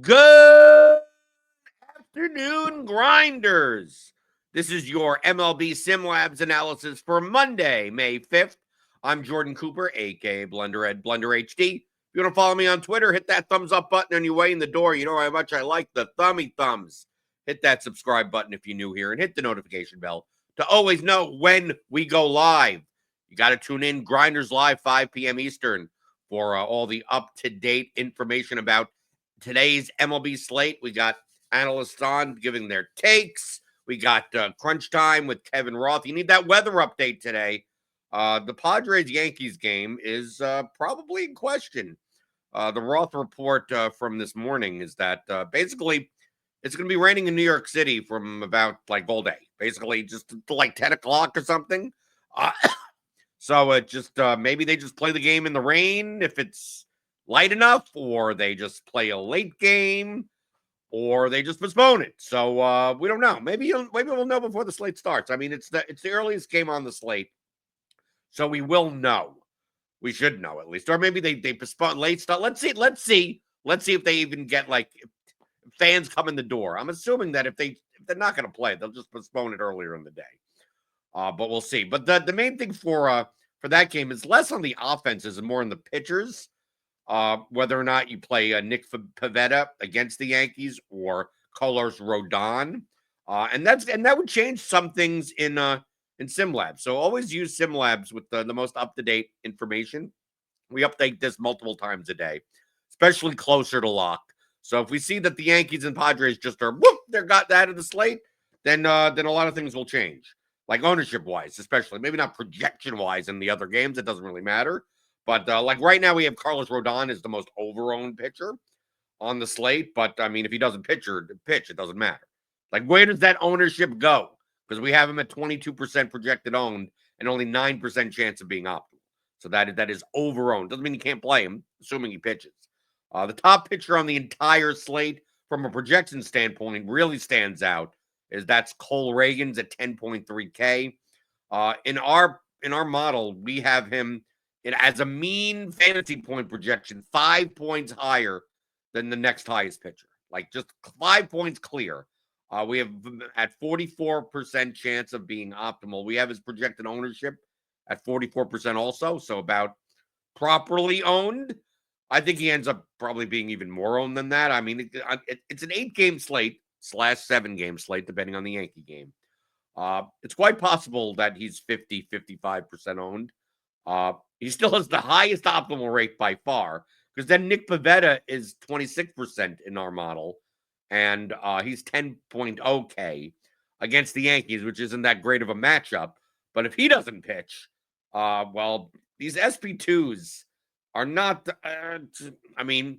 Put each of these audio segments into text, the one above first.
Good afternoon, grinders. This is your MLB SimLabs analysis for Monday, May 5th. I'm Jordan Cooper, aka BlenderHD. If you want to follow me on Twitter, hit that thumbs up button on your way in the door. You know how much I like the thummy thumbs. Hit that subscribe button if you're new here and hit the notification bell to always know when we go live. You got to tune in, Grinders Live, 5 p.m. Eastern, for all the up-to-date information about today's MLB slate. We got analysts on giving their takes. We got crunch time with Kevin Roth. You need that weather update today. The Padres-Yankees game is probably in question. The Roth report from this morning is that basically it's going to be raining in New York City from about like all day, basically just to like 10 o'clock or something. So it just maybe they just play the game in the rain if it's light enough, or they just play a late game, or they just postpone it. So we don't know. Maybe we'll know before the slate starts. I mean, it's the earliest game on the slate, so we will know. We should know at least, or maybe they postpone late start. Let's see if they even get like fans come in the door. I'm assuming that if they're not going to play, they'll just postpone it earlier in the day. But we'll see. But the main thing for that game is less on the offenses and more on the pitchers. Whether or not you play Nick Pivetta against the Yankees or Carlos Rodon, and that would change some things in SimLabs. So always use SimLabs with the most up to date information. We update this multiple times a day, especially closer to lock. So if we see that the Yankees and Padres just are they're got that of the slate, then a lot of things will change, like ownership wise, especially maybe not projection wise in the other games. It doesn't really matter. But like right now, we have Carlos Rodon as the most over-owned pitcher on the slate. But I mean, if he doesn't pitch, it doesn't matter. Like, where does that ownership go? Because we have him at 22% projected owned and only 9% chance of being optimal. So that is over-owned. Doesn't mean you can't play him, assuming he pitches. The top pitcher on the entire slate from a projection standpoint really stands out. That's Cole Reagans at 10.3K. In our model, we have him as a mean fantasy point projection 5 points higher than the next highest pitcher, like just 5 points clear. We have at 44% chance of being optimal. We have his projected ownership at 44% also, so about properly owned. I think he ends up probably being even more owned than that. I mean, it's an 8-game slate / 7-game slate, depending on the Yankee game. It's quite possible that he's 55% owned. He still has the highest optimal rate by far, because then Nick Pivetta is 26% in our model, and he's 10.0K against the Yankees, which isn't that great of a matchup. But if he doesn't pitch, well, these SP2s are not. I mean,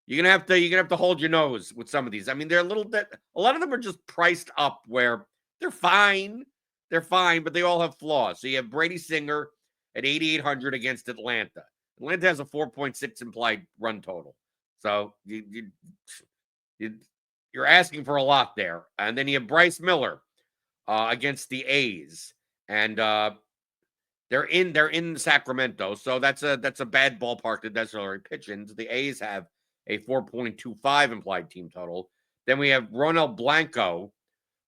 you're gonna have to hold your nose with some of these. I mean, they're a little bit. A lot of them are just priced up where they're fine. They're fine, but they all have flaws. So you have Brady Singer at 8,800 against Atlanta. Atlanta has a 4.6 implied run total. So you're asking for a lot there. And then you have Bryce Miller against the A's. And they're in Sacramento. So that's a bad ballpark to necessarily pitch in. So the A's have a 4.25 implied team total. Then we have Ronald Blanco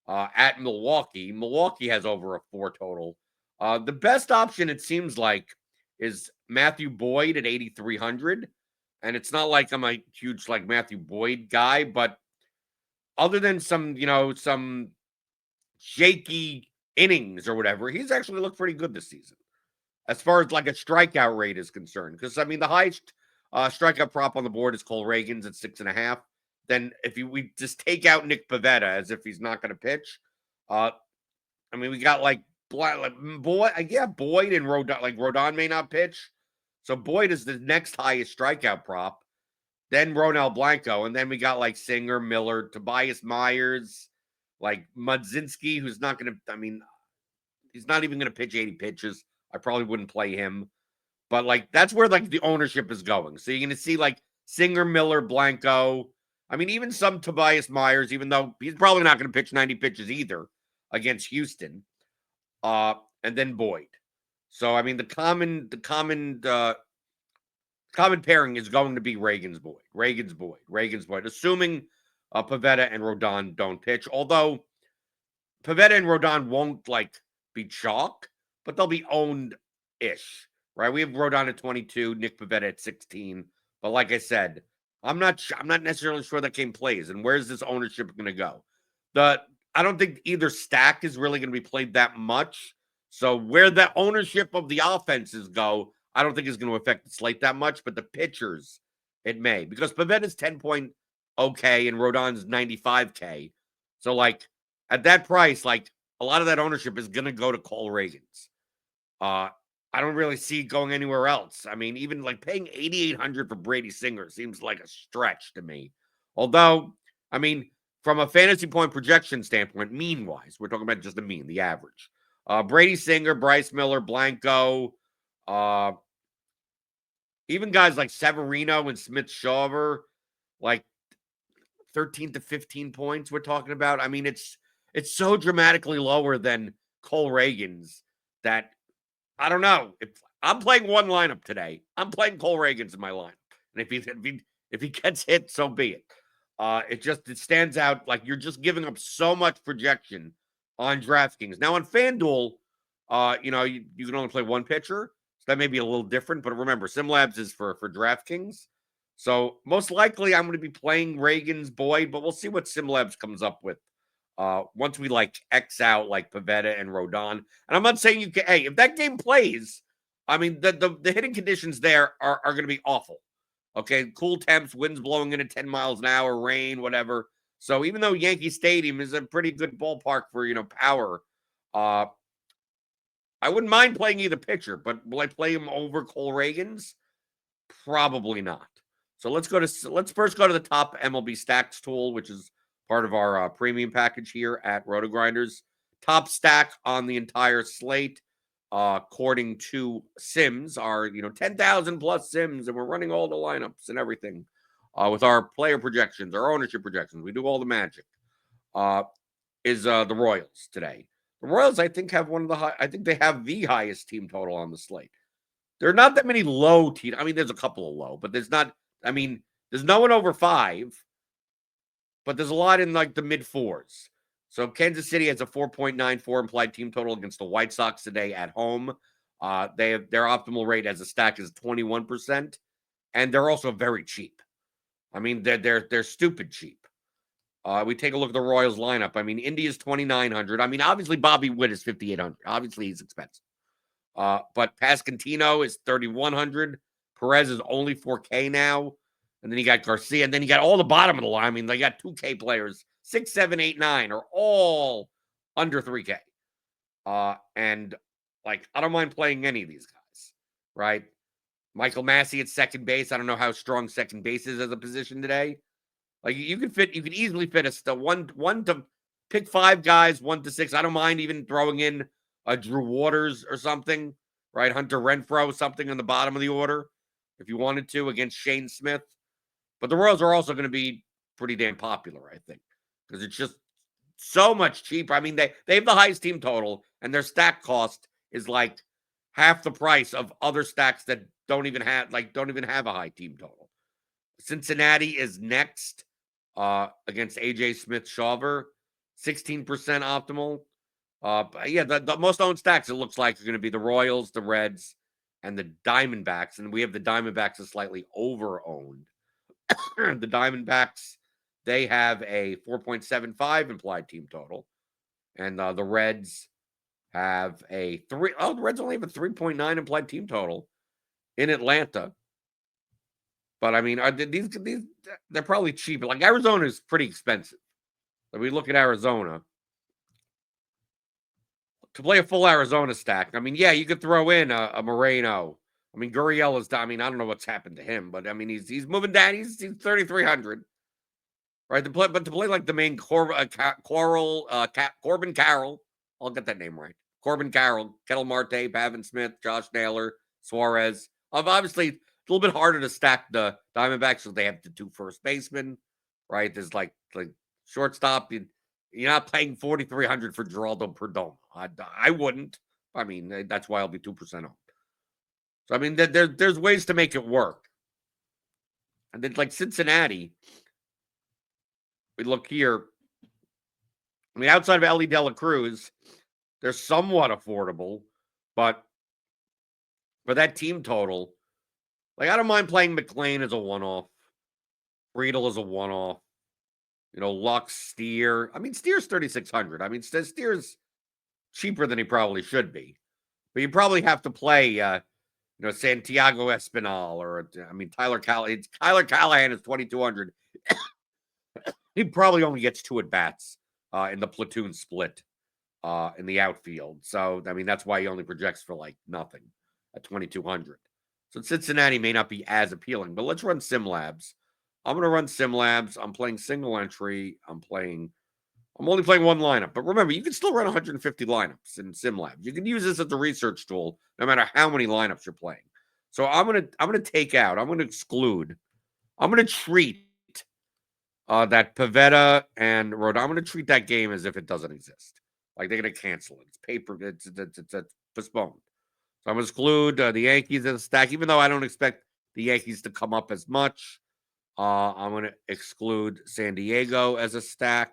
at Milwaukee. Milwaukee has over a 4 total. The best option, it seems like, is Matthew Boyd at 8,300. And it's not like I'm a huge like Matthew Boyd guy, but other than some shaky innings or whatever, he's actually looked pretty good this season as far as like a strikeout rate is concerned. Because I mean, the highest strikeout prop on the board is Cole Reagans at 6.5. Then if we just take out Nick Pivetta as if he's not going to pitch, I mean, we got like Boyd and Rodon. Like Rodon may not pitch, so Boyd is the next highest strikeout prop. Then Ronald Blanco, and then we got like Singer, Miller, Tobias Myers, like Mudzinski, who's not going to. I mean, he's not even going to pitch 80 pitches. I probably wouldn't play him, but like that's where like the ownership is going. So you're going to see like Singer, Miller, Blanco. I mean, even some Tobias Myers, even though he's probably not going to pitch 90 pitches either against Houston. And then Boyd. So I mean, the common common pairing is going to be Reagan's Boyd. Assuming Pivetta and Rodon don't pitch. Although Pivetta and Rodon won't be chalk, but they'll be owned-ish, right? We have Rodon at 22, Nick Pivetta at 16. But like I said, I'm not necessarily sure that game plays. And where's this ownership going to go? I don't think either stack is really going to be played that much. So where the ownership of the offenses go, I don't think is going to affect the slate that much. But the pitchers, it may. Because Pivetta's 10.0K and Rodon's 95K. So at that price, a lot of that ownership is going to go to Cole Reagans. I don't really see it going anywhere else. I mean, even paying $8,800 for Brady Singer seems like a stretch to me. Although, I mean, from a fantasy point projection standpoint, mean-wise, we're talking about just the mean, the average. Brady Singer, Bryce Miller, Blanco, even guys like Severino and Smith-Shawver, 13 to 15 points we're talking about. I mean, it's so dramatically lower than Cole Reagans that I don't know. If I'm playing one lineup today, I'm playing Cole Reagans in my lineup. And if he gets hit, so be it. It stands out you're just giving up so much projection on DraftKings. Now on FanDuel, you can only play one pitcher, so that may be a little different. But remember, SimLabs is for DraftKings, so most likely I'm going to be playing Reagan's Boyd, but we'll see what SimLabs comes up with once we X out Pivetta and Rodon. And I'm not saying you can. Hey, if that game plays, I mean the hitting conditions there are going to be awful. Okay, cool temps, winds blowing in at 10 miles an hour, rain, whatever. So even though Yankee Stadium is a pretty good ballpark for power, I wouldn't mind playing either pitcher, but will I play him over Cole Reagans? Probably not. So let's first go to the top MLB Stacks tool, which is part of our premium package here at RotoGrinders. Top stack on the entire slate. According to Sims, our 10,000 plus Sims, and we're running all the lineups and everything with our player projections, our ownership projections. We do all the magic. Is the Royals today? The Royals, I think, have I think they have the highest team total on the slate. There are not that many low teams. I mean, there's a couple of low, but there's not. I mean, there's no one over 5, but there's a lot in the mid 4s. So Kansas City has a 4.94 implied team total against the White Sox today at home. They have their optimal rate as a stack is 21%, and they're also very cheap. I mean, they're stupid cheap. We take a look at the Royals lineup. I mean, India's 2,900. I mean, obviously Bobby Witt is 5,800. Obviously he's expensive. But Pasquantino is 3,100. Perez is only 4K now. And then you got Garcia, and then you got all the bottom of the line. I mean, they got 2K players. 6, 7, 8, 9 are all under 3K. And I don't mind playing any of these guys, right? Michael Massey at second base. I don't know how strong second base is as a position today. You could easily fit a one to pick 5 guys, 1 to 6. I don't mind even throwing in a Drew Waters or something, right? Hunter Renfroe, something in the bottom of the order, if you wanted to, against Shane Smith. But the Royals are also going to be pretty damn popular, I think, because it's just so much cheaper. I mean, they have the highest team total, and their stack cost is half the price of other stacks that don't even have a high team total. Cincinnati is next against AJ Smith-Shawver, 16% optimal. Yeah, the most owned stacks, it looks like, are going to be the Royals, the Reds, and the Diamondbacks. And we have the Diamondbacks as slightly over-owned. The Diamondbacks, they have a 4.75 implied team total. And the Reds have the Reds only have a 3.9 implied team total in Atlanta. But I mean, these they're probably cheap. Arizona is pretty expensive. If we look at Arizona, to play a full Arizona stack, I mean, yeah, you could throw in a Moreno. I mean, Gurriel is. I mean, I don't know what's happened to him, but I mean, he's moving down. He's 3,300, right? To play the main Corbin Carroll. I'll get that name right. Corbin Carroll, Kettle Marte, Pavin Smith, Josh Naylor, Suarez. Obviously, it's a little bit harder to stack the Diamondbacks because they have the 2 first basemen, right? There's like shortstop. You're not paying 4,300 for Geraldo Perdomo. I wouldn't. I mean, that's why I'll be 2% off. So I mean, there's ways to make it work. And then, like Cincinnati, we look here. I mean, outside of Ellie Dela Cruz, they're somewhat affordable, but for that team total, like I don't mind playing McLean as a one-off, Friedel as a one-off, Lux, Steer. I mean, Steer's 3,600. I mean, Steer's cheaper than he probably should be, but you probably have to play, Santiago Espinal or Tyler Callahan is 2,200. He probably only gets 2 at bats in the platoon split in the outfield. So I mean, that's why he only projects for like nothing at 2,200. So Cincinnati may not be as appealing, but let's run SimLabs. I'm going to run SimLabs. I'm playing single entry. I'm only playing one lineup. But remember, you can still run 150 lineups in SimLabs. You can use this as a research tool no matter how many lineups you're playing. So I'm gonna take out. I'm gonna exclude. I'm gonna treat that Pavetta and Rhoda. I'm gonna treat that game as if it doesn't exist. Like they're gonna cancel it. It's paper. It's postponed. So I'm gonna exclude the Yankees as a stack, even though I don't expect the Yankees to come up as much. I'm going to exclude San Diego as a stack,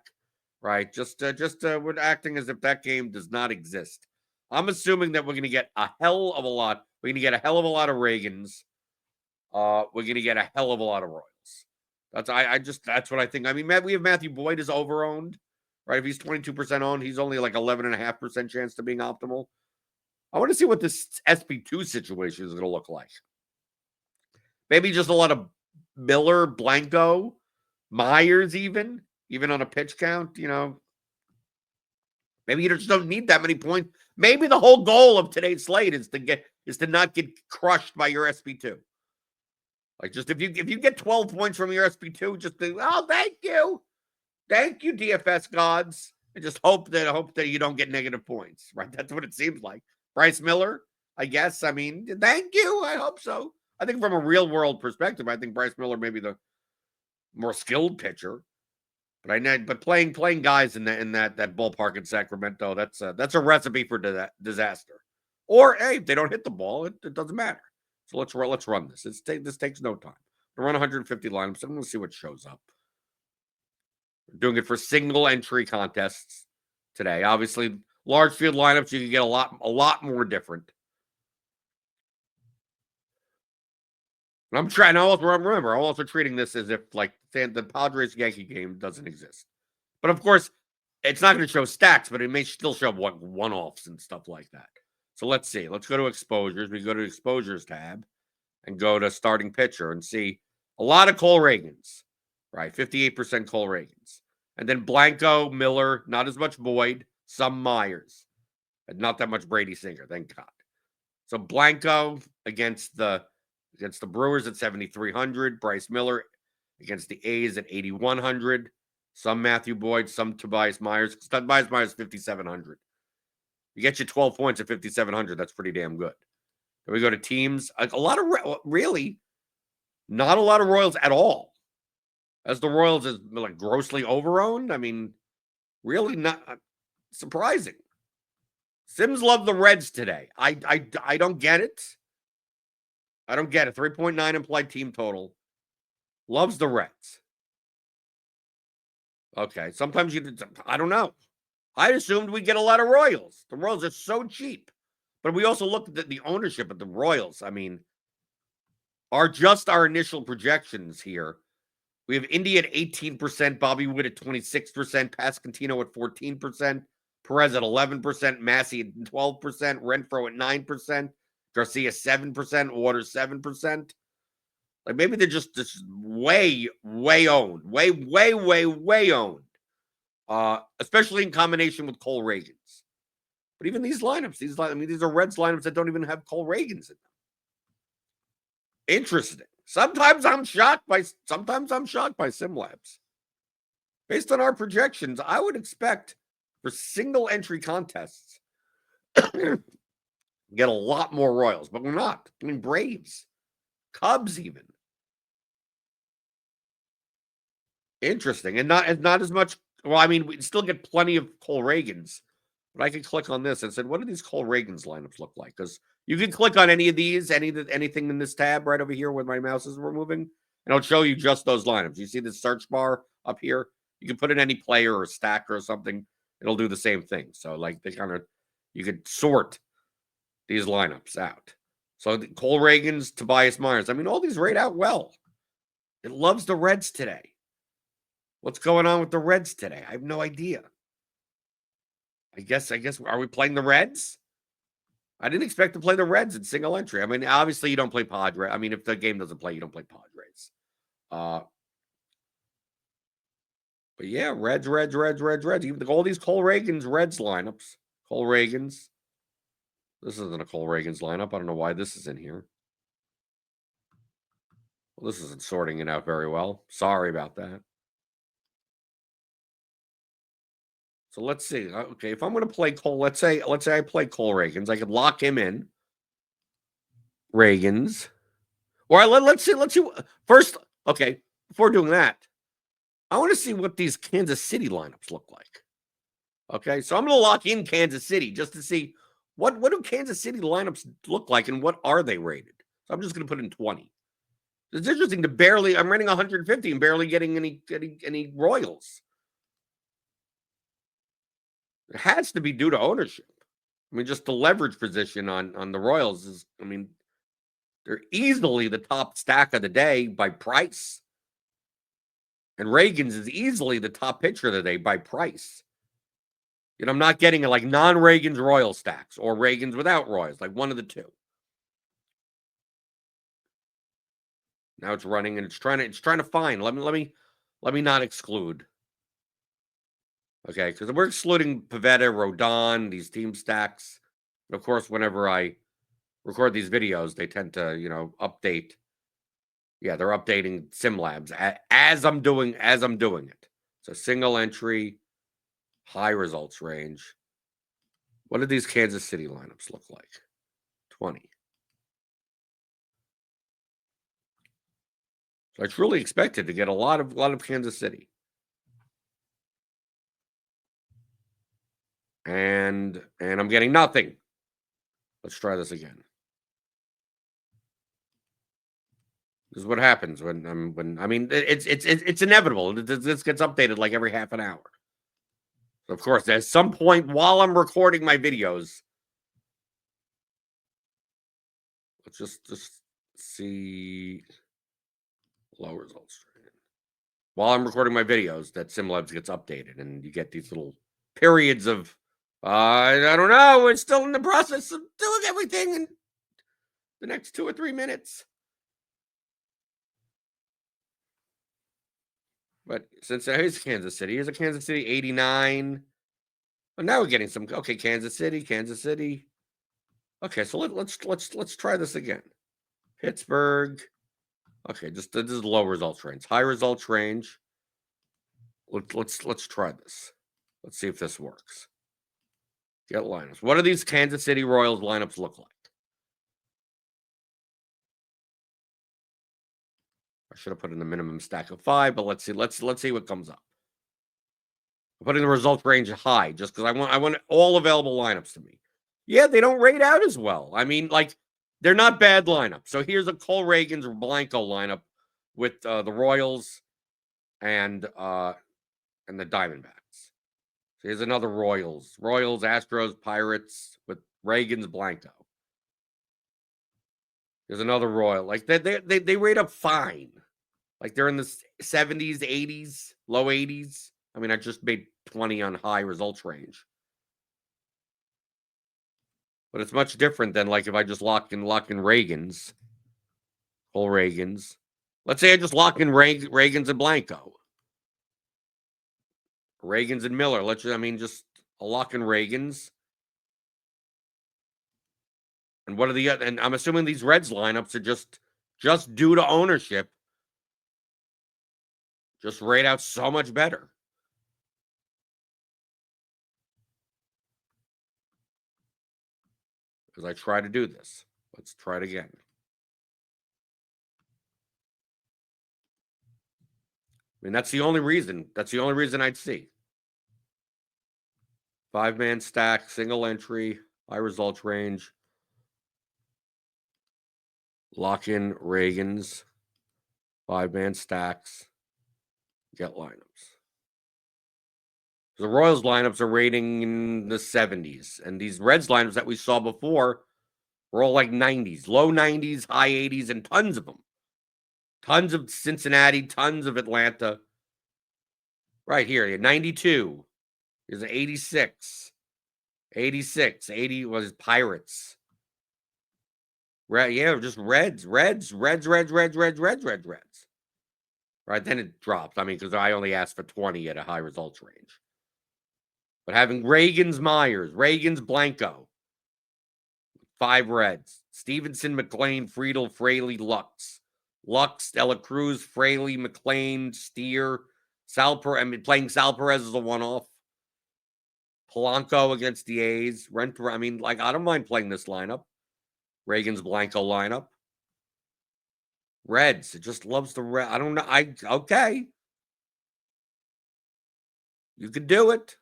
right? We're acting as if that game does not exist. I'm assuming that we're going to get a hell of a lot. We're going to get a hell of a lot of Reagans. We're going to get a hell of a lot of Royals. That's what I think. I mean, we have Matthew Boyd is over-owned, right? If he's 22% owned, he's only like 11.5% chance to being optimal. I want to see what this SP2 situation is going to look like. Maybe just a lot of Miller, Blanco, Myers, even on a pitch count, maybe you just don't need that many points. Maybe the whole goal of today's slate is to not get crushed by your SP2. Like just if you get 12 points from your SP2, just thank you DFS gods, and just hope that you don't get negative points, right? That's what it seems like. Bryce Miller, I guess. I mean, thank you. I hope so. I think from a real world perspective, I think Bryce Miller may be the more skilled pitcher. But playing guys in that ballpark in Sacramento, that's a recipe for disaster. Or hey, if they don't hit the ball, it doesn't matter. So let's run this. This takes no time. We're run 150 lineups. I'm going to see what shows up. We're doing it for single entry contests today. Obviously, large field lineups you can get a lot more different. I'm trying to remember. I'm also treating this as if like the Padres Yankee game doesn't exist. But of course, it's not going to show stacks, but it may still show one-offs and stuff like that. So let's see. Let's go to exposures. We go to exposures tab and go to starting pitcher and see a lot of Cole Reagans, right? 58% Cole Reagans. And then Blanco, Miller, not as much Boyd, some Myers, and not that much Brady Singer, thank God. So Blanco against the Brewers at 7,300. Bryce Miller against the A's at 8,100. Some Matthew Boyd, some Tobias Myers. Tobias Myers 5,700. You get you 12 points at 5,700. That's pretty damn good. Then we go to teams. Really, not a lot of Royals at all. As the Royals is like grossly overowned. I mean, really not surprising. Sims love the Reds today. I don't get it. I don't get it. 3.9 implied team total. Loves the Reds. Okay. Sometimes I don't know. I assumed we'd get a lot of Royals. The Royals are so cheap. But we also looked at the ownership of the Royals. I mean, our initial projections here. We have Indy at 18%, Bobby Witt at 26%, Pasquantino at 14%, Perez at 11%, Massey at 12%, Renfroe at 9%. Garcia 7%, Waters 7%. Like maybe they're just way owned. Way owned. Especially in combination with Cole Reagans. But even these lineups, these are Reds lineups that don't even have Cole Reagans in them. Interesting. Sometimes I'm shocked by SimLabs. Based on our projections, I would expect for single entry contests get a lot more Royals, but we're not. I mean, Braves, Cubs, even. Interesting, and not as much. Well, I mean, we still get plenty of Cole Reagans, but I can click on this and said, what do these Cole Reagans lineups look like? Because you can click on any of these, anything in this tab right over here where my mouse is moving, and it'll show you just those lineups. You see the search bar up here? You can put in any player or stacker or something. It'll do the same thing. So like they kind of, you could sort these lineups out. So Cole Reagans, Tobias Myers. I mean, all these rate out well. It loves the Reds today. What's going on with the Reds today? I have no idea. I guess, are we playing the Reds? I didn't expect to play the Reds in single entry. I mean, obviously you don't play Padres. I mean, if the game doesn't play, you don't play Padres. But yeah, Reds. Even all these Cole Reagans Reds lineups. Cole Reagans. This isn't a Cole Reagans lineup. I don't know why this is in here. Well, this isn't sorting it out very well. Sorry about that. So let's see. Okay, if I'm going to play Cole, let's say I play Cole Reagans, I could lock him in. Reagans. Or let's see first. Okay, before doing that, I want to see what these Kansas City lineups look like. Okay, so I'm going to lock in Kansas City just to see what do Kansas City lineups look like and what are they rated. So I'm just going to put in 20. It's interesting to I'm rating 150 and barely getting any Royals. It has to be due to ownership. I mean, just the leverage position on the Royals is, I mean, they're easily the top stack of the day by price. And Reagans is easily the top pitcher of the day by price. You know, I'm not getting like non-Reagans Royal stacks or Reagans without Royals, like one of the two. Now it's running and it's trying to find. Let me not exclude. Okay, because we're excluding Pivetta, Rodon, these team stacks. And of course, whenever I record these videos, they tend to, update. Yeah, they're updating SimLabs as I'm doing it. So single entry, high results range. What do these Kansas City lineups look like? 20. So I truly expected to get a lot of Kansas City. And I'm getting nothing. Let's try this again. This is what happens when I mean it's inevitable. This gets updated like every half an hour. So of course, at some point while I'm recording my videos, let's just see low results. While I'm recording my videos, that SimLabs gets updated, and you get these little periods of I don't know. We're still in the process of doing everything in the next 2 or 3 minutes. But since here's Kansas City, here's a Kansas City 89. But now we're getting some. Okay, Kansas City. Okay, so let's try this again. Pittsburgh. Okay, this is low results range. High results range. Let's try this. Let's see if this works. Get lineups. What do these Kansas City Royals lineups look like? I should have put in the minimum stack of 5, but let's see what comes up. I'm putting the results range high just because I want all available lineups to me. Yeah, they don't rate out as well. I mean, like, they're not bad lineups. So here's a Cole Reagans or Blanco lineup with the Royals and the Diamondbacks. So here's another Royals, Astros, Pirates with Reagans, Blanco. There's another Royal. Like they rate up fine. Like they're in the 70s, 80s, low 80s. I mean, I just made 20 on high results range. But it's much different than like if I just lock in Reagans, Cole Reagans. Let's say I just lock in Reagans and Blanco. Reagans and Miller. Just a lock in Reagans. And what are the other? And I'm assuming these Reds lineups are just due to ownership. Just rate out so much better. Because I try to do this. Let's try it again. I mean, that's the only reason. That's the only reason I'd see. 5-man stack, single entry, high results range. Lock in Reagans. 5-man stacks. Get lineups. The Royals lineups are rating in the 70s. And these Reds lineups that we saw before were all like 90s. Low 90s, high 80s, and tons of them. Tons of Cincinnati, tons of Atlanta. Right here, 92. Here's an 86. 86. 80 was Pirates. Yeah, just Reds. Right, then it dropped. I mean, because I only asked for 20 at a high results range. But having Reagan's Myers, Reagan's Blanco, 5 Reds. Stevenson, McLean, Friedel, Fraley, Lux, Dela Cruz, Fraley, McLean, Steer, playing Sal Perez as a one-off. Polanco against the A's. I mean, like, I don't mind playing this lineup. Reagan's Blanco lineup. Reds. It just loves the red. I don't know. Okay. You could do it.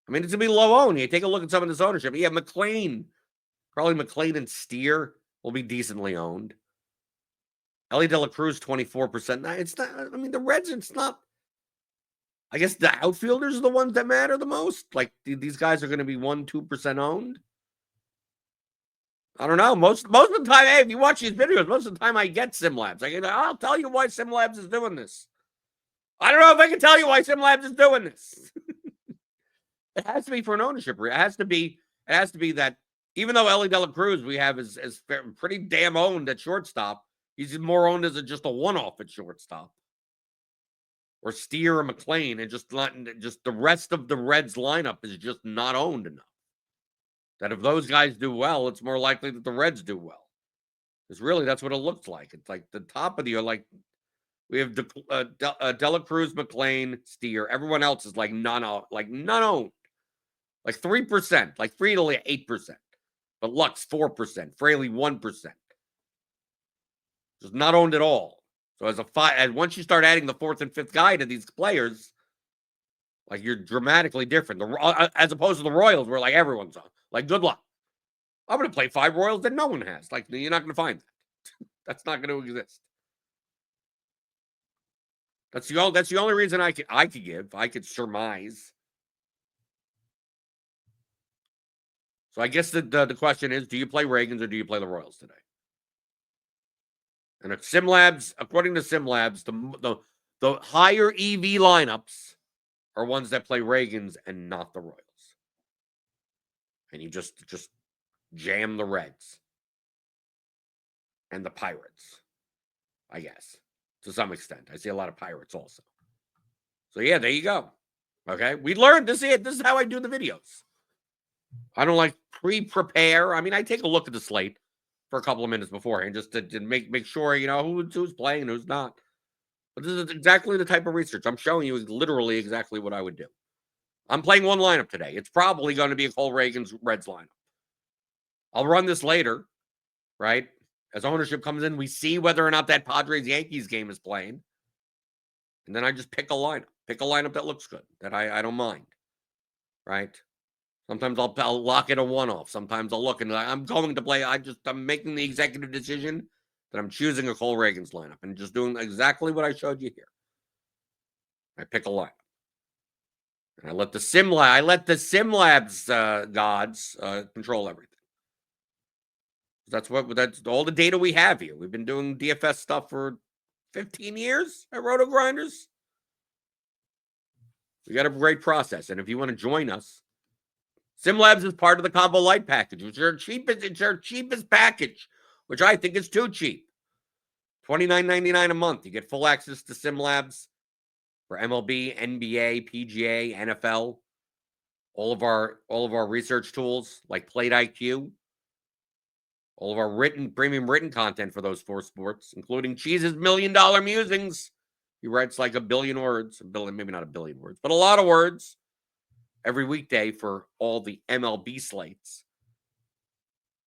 I mean, it's going to be low owned. You take a look at some of this ownership. Yeah, McLean. Probably McLean and Steer will be decently owned. Ellie De La Cruz, 24%. It's not, I mean, the Reds, it's not. I guess the outfielders are the ones that matter the most. Like, these guys are going to be 1-2% owned. I don't know. Most of the time, hey, if you watch these videos, most of the time I get SimLabs. I'll tell you why SimLabs is doing this. I don't know if I can tell you why SimLabs is doing this. It has to be for an ownership. It has to be that even though Ellie De La Cruz we have is pretty damn owned at shortstop, he's more owned as just a one-off at shortstop. Or Steer or McLean, and just the rest of the Reds lineup is just not owned enough. That if those guys do well, it's more likely that the Reds do well. Because really, that's what it looks like. It's like the top of the year, like we have De La Cruz, McLean, Steer. Everyone else is like none owned. Like 3%, like Friedel 8%. But Lux 4%, Fraley 1%. Just not owned at all. So once you start adding the 4th and 5th guy to these players, like you're dramatically different. As opposed to the Royals, where like everyone's on. Like, good luck. I'm going to play 5 Royals that no one has. Like, you're not going to find that. That's not going to exist. That's the only reason I could surmise. So I guess the question is, do you play Reagan's or do you play the Royals today? And at SimLabs, according to SimLabs, the higher EV lineups are ones that play Reagan's and not the Royals. And you just jam the Reds and the Pirates, I guess, to some extent. I see a lot of Pirates also. So yeah, there you go. Okay, we learned this. This is how I do the videos. I don't like pre-prepare. I mean, I take a look at the slate for a couple of minutes beforehand just to make sure, you know, who's playing and who's not. But this is exactly the type of research. I'm showing you literally exactly what I would do. I'm playing one lineup today. It's probably going to be a Cole Reagan's Reds lineup. I'll run this later, right? As ownership comes in, we see whether or not that Padres-Yankees game is playing. And then I just pick a lineup. Pick a lineup that looks good, that I don't mind, right? Sometimes I'll lock it a one-off. Sometimes I'll look and I'm going to play. I'm making the executive decision that I'm choosing a Cole Reagan's lineup and just doing exactly what I showed you here. I pick a lineup. And I let the SimLabs gods control everything. That's all the data we have here. We've been doing DFS stuff for 15 years at RotoGrinders. We got a great process. And if you want to join us, SimLabs is part of the Combo Light package, which is our cheapest package, which I think is too cheap. $29.99 a month. You get full access to SimLabs for MLB, NBA, PGA, NFL, all of our research tools like Plate IQ, all of our premium written content for those 4 sports, including Cheese's $1 Million Musings. He writes like a billion words, maybe not a billion words, but a lot of words every weekday for all the MLB slates.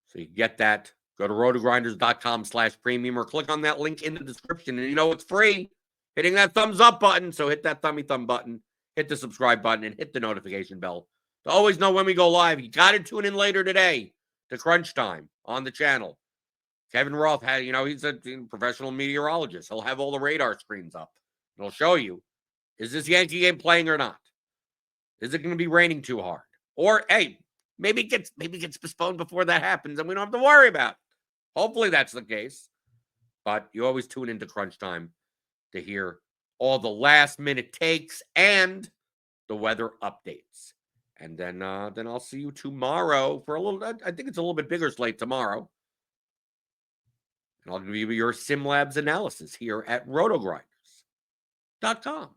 So you get that. Go to rotogrinders.com/premium or click on that link in the description. And you know it's free. Hitting that thumbs up button. So hit that thumb button, hit the subscribe button, and hit the notification bell to always know when we go live. You got to tune in later today to Crunch Time on the channel. Kevin Roth had, he's a professional meteorologist. He'll have all the radar screens up. It'll show you, is this Yankee game playing or not? Is it going to be raining too hard? Or, hey, maybe it gets postponed before that happens and we don't have to worry about it. Hopefully that's the case. But you always tune into Crunch Time to hear all the last-minute takes and the weather updates. And then I'll see you tomorrow for a little, I think it's a little bit bigger slate tomorrow. And I'll give you your SimLabs analysis here at RotoGrinders.com.